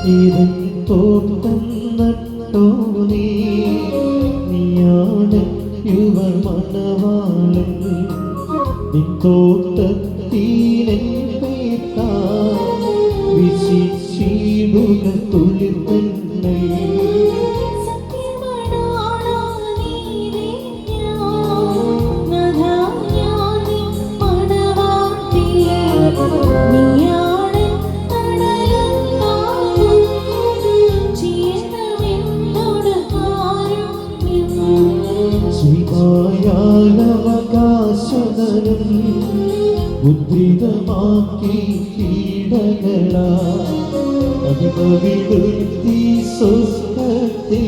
ഇരൻ തോട്ടം നട്ടോ നീയാണ് യുവ മണവാളൻ നിൻ തോട്ടത്തിനെൻ പേർത്താ വിശിച്ചിടുക തുളിർത്തന്നെ ശിവായാലവകാശനം മുദ്രിതമാക്കി കീടകളാ അതിമവിടുത്തി സ്വസ്ഥത്തിൽ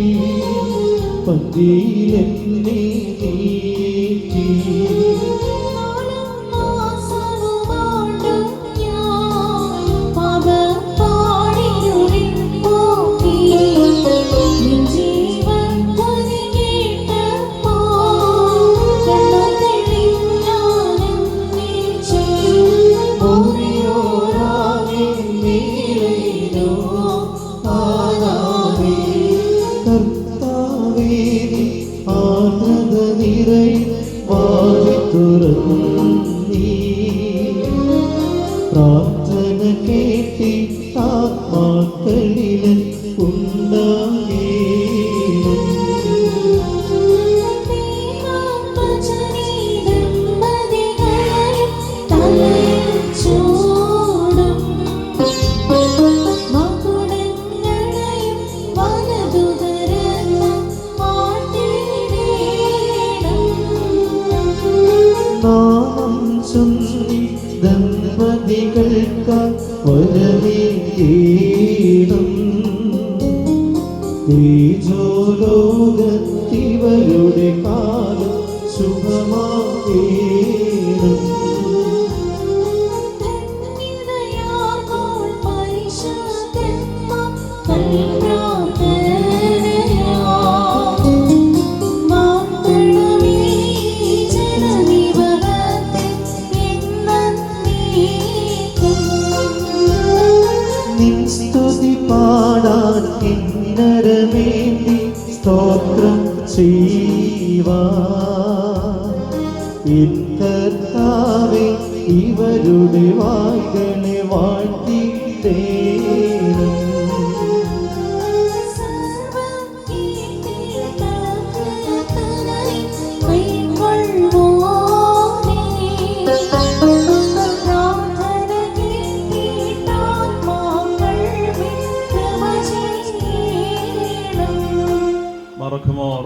പന്തിയിലെന്നെ നീക്കി പ്രാർത്ഥന കേട്ടി ആത്മാക്കളിൽ ഉണ്ടാകേണം ദമ്പതികൾക്ക് വരമേകേണം തേജോലോകത്തിവരുടെ കാലം ശുഭമാകേണം സ്തുതി പാടാൻ കിന്നരമേന്തി സ്തോത്രം ചെയ്യുവാൻ കർത്താവേ ഇവരുടെ വായ്കളെ വാഴ്ത്തിയിടേണം മറക്കുമോർ